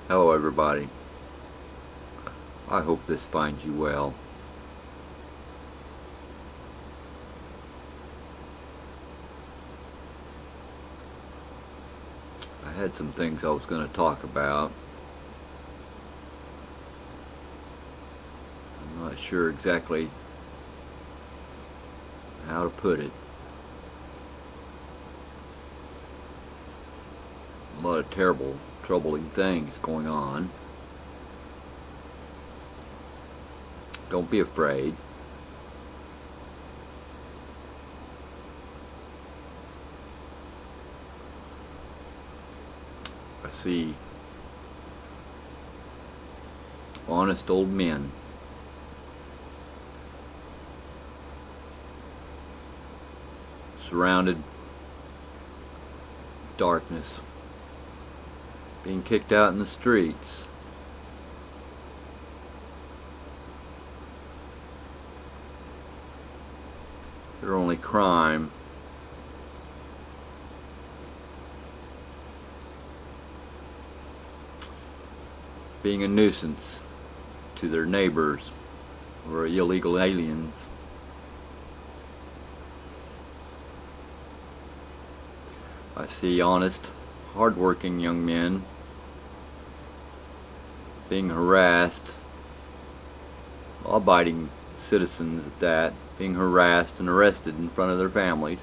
Hello everybody. I hope this finds you well. I had some things I was going to talk about. I'm not sure exactly how to put it. A lot of terrible, troubling things going on. Don't be afraid. I see honest old men surrounded with darkness, being kicked out in the streets. Their only crime being a nuisance to their neighbors or illegal aliens. I see honest, hard-working young men being harassed, law-abiding citizens at that, being harassed and arrested in front of their families.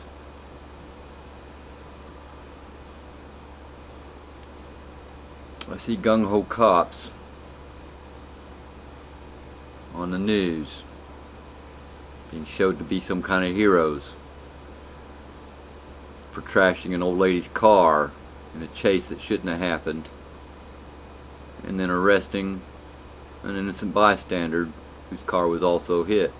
I see gung-ho cops on the news being showed to be some kind of heroes for trashing an old lady's car in a chase that shouldn't have happened, and then arresting an innocent bystander whose car was also hit.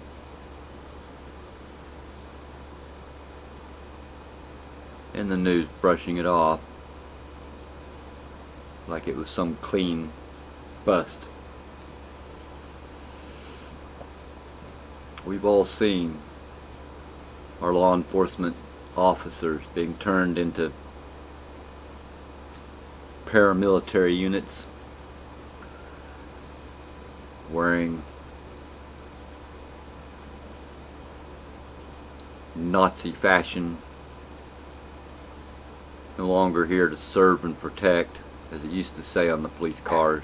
And the news brushing it off like it was some clean bust. We've all seen our law enforcement officers being turned into paramilitary units, wearing Nazi fashion, no longer here to serve and protect, as it used to say on the police cars.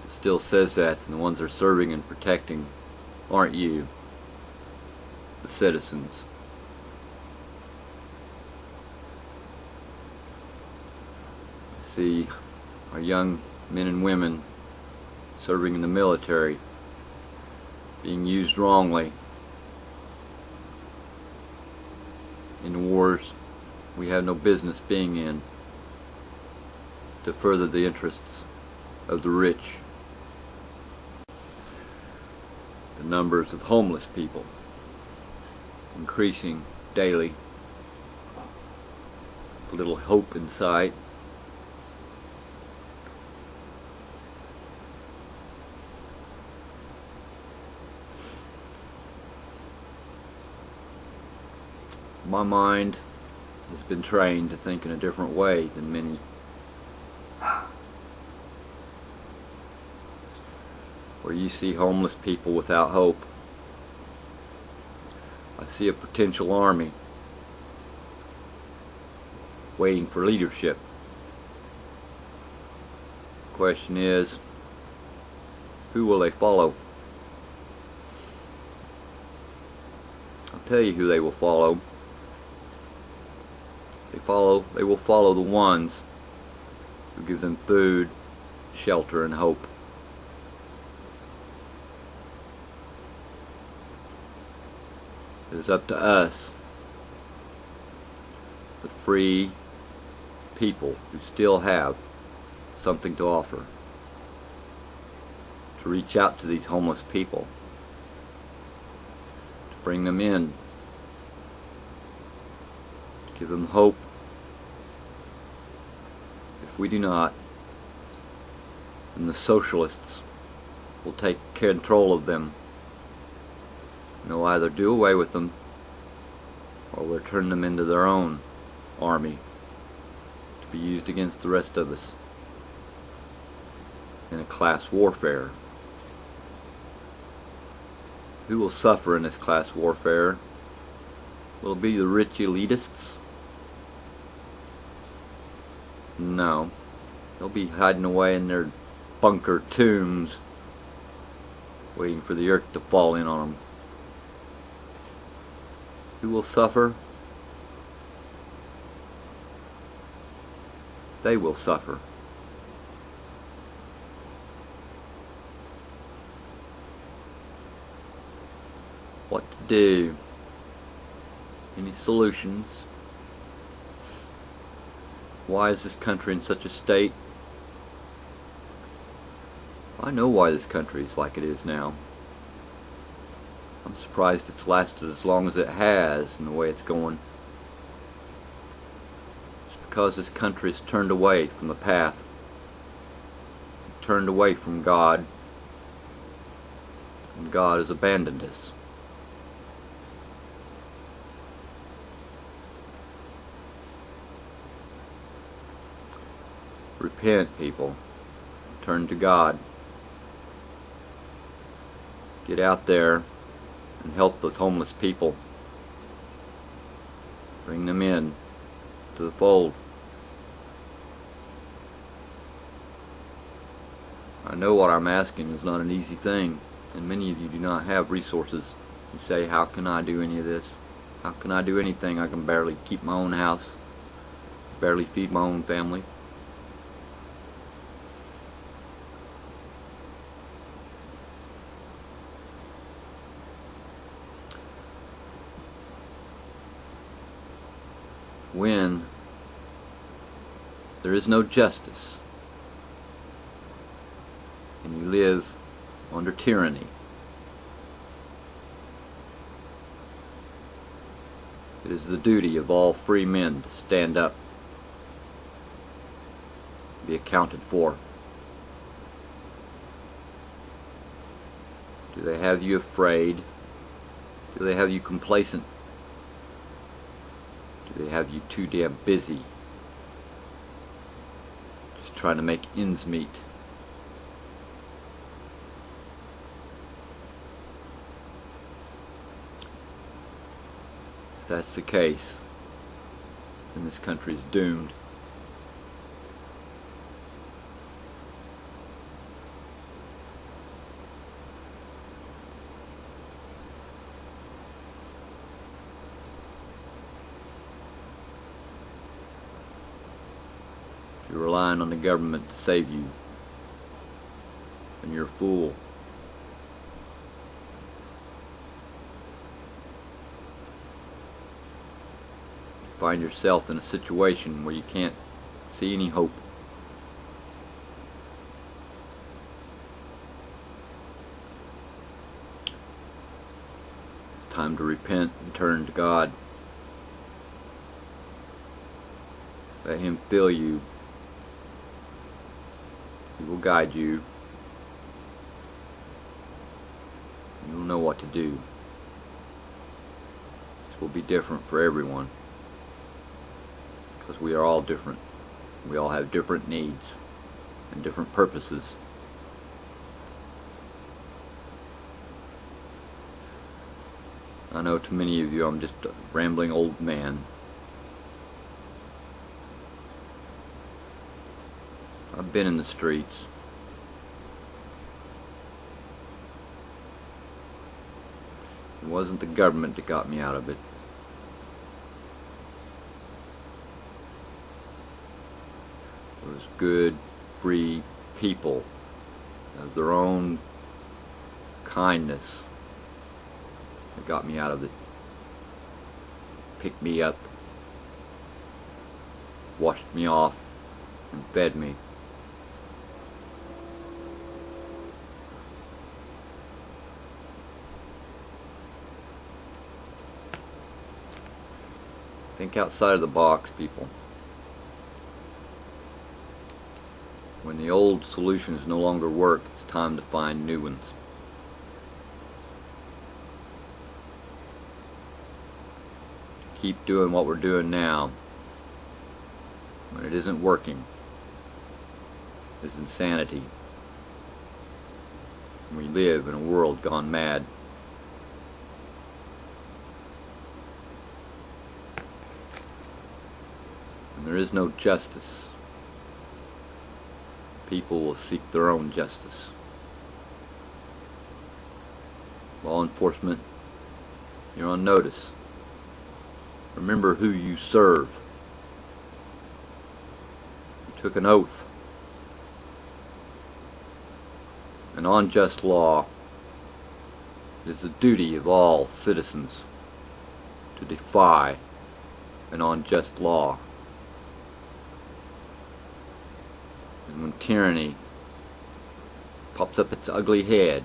It still says that, and the ones they're serving and protecting aren't you, the citizens. I see our young men and women serving in the military being used wrongly in wars we have no business being in, to further the interests of the rich. The numbers of homeless people increasing daily, with little hope in sight. My mind has been trained to think in a different way than many. Where you see homeless people without hope, I see a potential army waiting for leadership. The question is, who will they follow? I'll tell you who they will follow. They will follow the ones who give them food, shelter, and hope. It is up to us, the free people who still have something to offer, to reach out to these homeless people, to bring them in, to give them hope. If we do not, then the socialists will take control of them. And they'll either do away with them, or they'll turn them into their own army to be used against the rest of us in a class warfare. Who will suffer in this class warfare? Will it be the rich elitists? No. They'll be hiding away in their bunker tombs, waiting for the earth to fall in on them. Who will suffer? They will suffer. What to do? Any solutions? Why is this country in such a state? I know why this country is like it is now. I'm surprised it's lasted as long as it has in the way it's going. It's because this country has turned away from the path, turned away from God, and God has abandoned us. Repent, people. Turn to God. Get out there and help those homeless people. Bring them in to the fold. I know what I'm asking is not an easy thing, and many of you do not have resources. You say, how can I do any of this? How can I do anything? I can barely keep my own house, barely feed my own family. When there is no justice and you live under tyranny, it is the duty of all free men to stand up, be accounted for. Do they have you afraid? Do they have you complacent? Do they have you too damn busy, just trying to make ends meet? If that's the case, then this country is doomed. You're relying on the government to save you, and you're a fool. You find yourself in a situation where you can't see any hope. It's time to repent and turn to God. Let Him fill you. He will guide you. You will know what to do. This will be different for everyone, because we are all different. We all have different needs and different purposes. I know to many of you I'm just a rambling old man. I've been in the streets. It wasn't the government that got me out of it. It was good, free people of their own kindness that got me out of it. Picked me up, washed me off, and fed me. Think outside of the box, people. When the old solutions no longer work, it's time to find new ones. Keep doing what we're doing now, when it isn't working, is insanity. We live in a world gone mad. And there is no justice. People will seek their own justice. Law enforcement, you're on notice. Remember who you serve. You took an oath. An unjust law. It is the duty of all citizens to defy an unjust law. And when tyranny pops up its ugly head,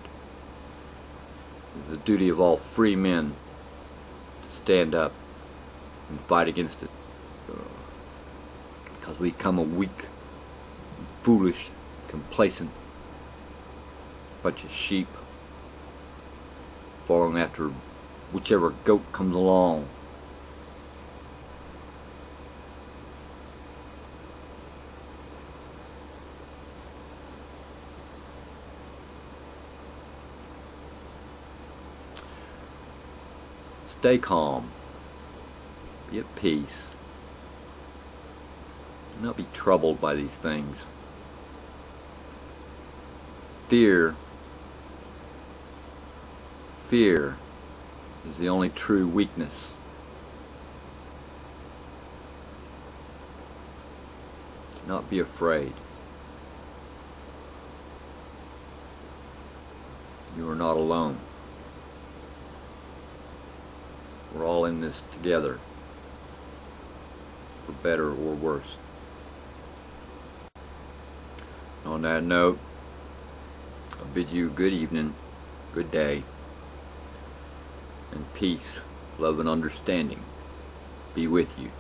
it is the duty of all free men to stand up and fight against it. Because we become a weak, foolish, complacent bunch of sheep following after whichever goat comes along. Stay calm. Be at peace. Do not be troubled by these things. Fear is the only true weakness. Do not be afraid. You are not alone. We're all in this together, for better or worse. On that note, I bid you good evening, good day, and peace, love, and understanding be with you.